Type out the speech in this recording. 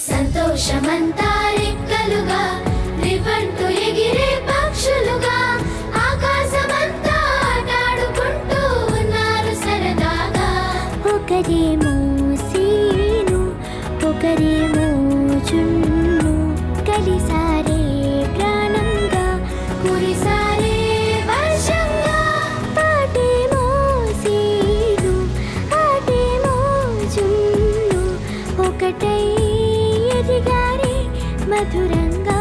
సంతోషమంతా రెక్కలుగా రివ్వంటూ ఎగిరే పక్షులుగా ఆకాశమంతా ఆటాడుకుంటూ ఉన్నారు సరదాగా. ఒకరేమో సీను ఒకరేమో చున్ను కలిసారే ప్రాణంగా కురిసారే వర్షంగా. పాటేమో సీను ఆటేమో చున్ను ఒకటై ఎదిగారే మధురంగా.